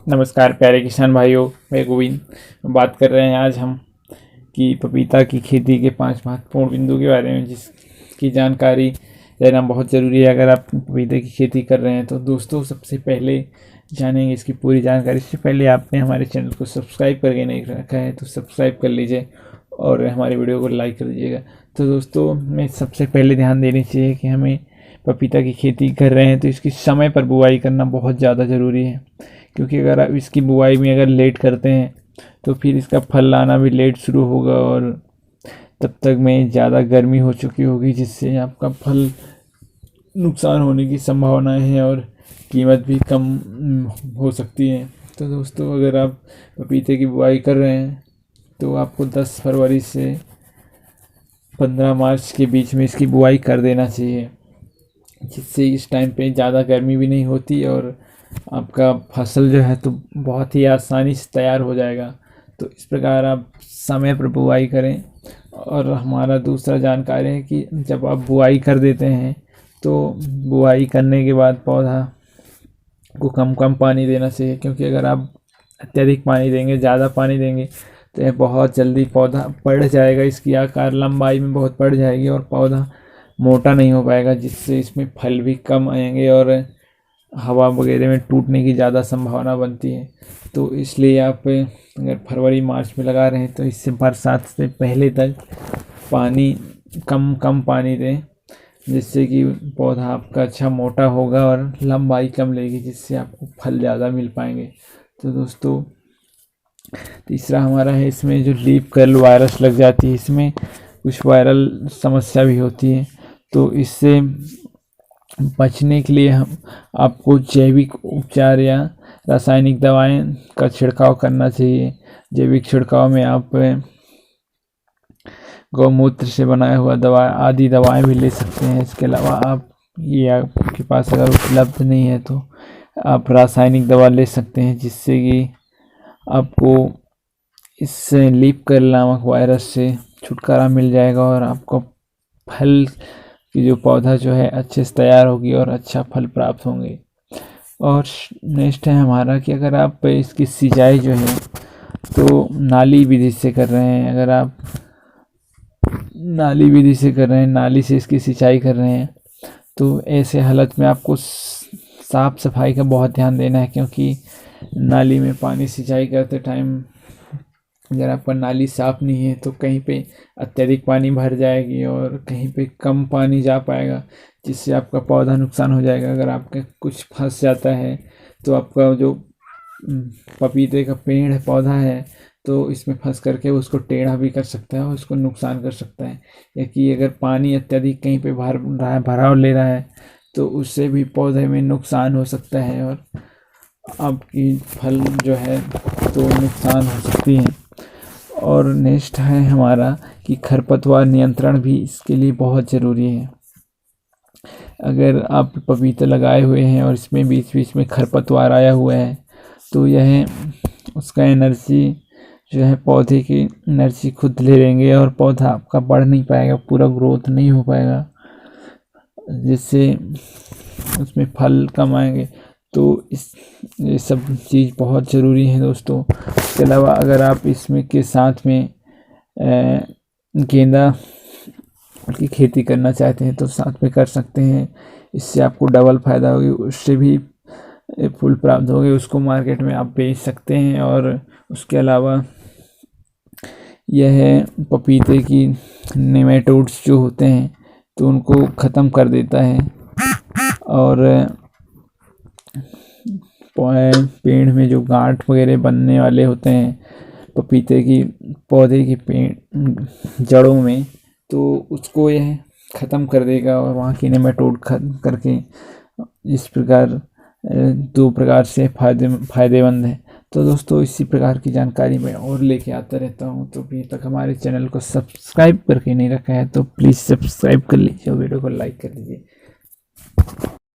नमस्कार प्यारे किसान भाइयों, मैं गोविंद बात कर रहे हैं आज हम कि पपीता की खेती के 5 महत्वपूर्ण बिंदु के बारे में, जिसकी जानकारी लेना बहुत ज़रूरी है अगर आप पपीते की खेती कर रहे हैं। तो दोस्तों, सबसे पहले जानेंगे इसकी पूरी जानकारी। इससे पहले आपने हमारे चैनल को सब्सक्राइब करके नहीं रखा है तो सब्सक्राइब कर लीजिए और हमारे वीडियो को लाइक कर दीजिएगा। तो दोस्तों, में सबसे पहले ध्यान देनी चाहिए कि हमें पपीता की खेती कर रहे हैं तो इसकी समय पर बुआई करना बहुत ज़्यादा ज़रूरी है, क्योंकि अगर आप इसकी बुआई में अगर लेट करते हैं तो फिर इसका फल लाना भी लेट शुरू होगा और तब तक में ज़्यादा गर्मी हो चुकी होगी, जिससे आपका फल नुकसान होने की संभावना है और कीमत भी कम हो सकती है। तो दोस्तों, अगर आप पपीते की बुआई कर रहे हैं तो आपको 10 फरवरी से 15 मार्च के बीच में इसकी बुआई कर देना चाहिए, जिससे इस टाइम पे ज़्यादा गर्मी भी नहीं होती और आपका फसल जो है तो बहुत ही आसानी से तैयार हो जाएगा। तो इस प्रकार आप समय पर बुआई करें। और हमारा दूसरा जानकारी है कि जब आप बुआई कर देते हैं तो बुआई करने के बाद पौधा को कम कम पानी देना चाहिए, क्योंकि अगर आप अत्यधिक पानी देंगे, ज़्यादा पानी देंगे तो यह बहुत जल्दी पौधा बढ़ जाएगा, इसकी आकार लंबाई में बहुत बढ़ जाएगी और पौधा मोटा नहीं हो पाएगा, जिससे इसमें फल भी कम आएंगे और हवा वगैरह में टूटने की ज़्यादा संभावना बनती है। तो इसलिए आप अगर फरवरी मार्च में लगा रहे हैं तो इससे बरसात से पहले तक पानी कम पानी दें, जिससे कि पौधा आपका अच्छा मोटा होगा और लंबाई कम लेगी, जिससे आपको फल ज़्यादा मिल पाएंगे। तो दोस्तों, तीसरा हमारा है इसमें जो लीफ कर्ल वायरस लग जाती है, इसमें कुछ वायरल समस्या भी होती है। तो इससे बचने के लिए हम आपको जैविक उपचार या रासायनिक दवाएं का छिड़काव करना चाहिए। जैविक छिड़काव में आप गौमूत्र से बनाया हुआ दवा आदि दवाएं भी ले सकते हैं। इसके अलावा आप ये आपके पास अगर उपलब्ध नहीं है तो आप रासायनिक दवा ले सकते हैं, जिससे कि आपको इस लीफ कर्ल नामक वायरस से छुटकारा मिल जाएगा और आपको फल की जो पौधा जो है अच्छे से तैयार होगी और अच्छा फल प्राप्त होंगे। और नेक्स्ट है हमारा कि अगर आप इसकी सिंचाई जो है तो नाली विधि से कर रहे हैं, अगर आप नाली विधि से कर रहे हैं, नाली से इसकी सिंचाई कर रहे हैं, तो ऐसे हालत में आपको साफ सफाई का बहुत ध्यान देना है, क्योंकि नाली में पानी सिंचाई करते टाइम अगर आपका नाली साफ़ नहीं है तो कहीं पे अत्यधिक पानी भर जाएगी और कहीं पे कम पानी जा पाएगा, जिससे आपका पौधा नुकसान हो जाएगा। अगर आपका कुछ फंस जाता है तो आपका जो पपीते का पेड़ है, पौधा है, तो इसमें फंस करके उसको टेढ़ा भी कर सकता है और उसको नुकसान कर सकता है। या कि अगर पानी अत्यधिक कहीं पे भर रहा है, भराव ले रहा है, तो उससे भी पौधे में नुकसान हो सकता है और आपकी फल जो है तो नुकसान हो सकती है। और नेक्स्ट है हमारा कि खरपतवार नियंत्रण भी इसके लिए बहुत ज़रूरी है। अगर आप पपीते लगाए हुए हैं और इसमें बीच बीच में खरपतवार आया हुआ है तो यह उसका एनर्जी जो है, पौधे की एनर्जी खुद ले लेंगे और पौधा आपका बढ़ नहीं पाएगा, पूरा ग्रोथ नहीं हो पाएगा, जिससे उसमें फल कम आएंगे। तो ये सब चीज़ बहुत ज़रूरी है दोस्तों। इसके अलावा अगर आप इसमें के साथ में गेंदा की खेती करना चाहते हैं तो साथ में कर सकते हैं, इससे आपको डबल फ़ायदा होगी, उससे भी फूल प्राप्त होंगे, उसको मार्केट में आप बेच सकते हैं। और उसके अलावा यह पपीते की नेमेटोड्स जो होते हैं तो उनको ख़त्म कर देता है और पेड़ में जो गांठ वगैरह बनने वाले होते हैं पपीते की पौधे की पेड़ जड़ों में, तो उसको यह ख़त्म कर देगा और वहाँ की नेमेटोड खत्म करके इस प्रकार 2 प्रकार से फ़ायदेमंद है। तो दोस्तों, इसी प्रकार की जानकारी मैं और लेके आता रहता हूँ। तो अभी तक हमारे चैनल को सब्सक्राइब करके नहीं रखा है तो प्लीज़ सब्सक्राइब कर लीजिए और वीडियो को लाइक कर दीजिए।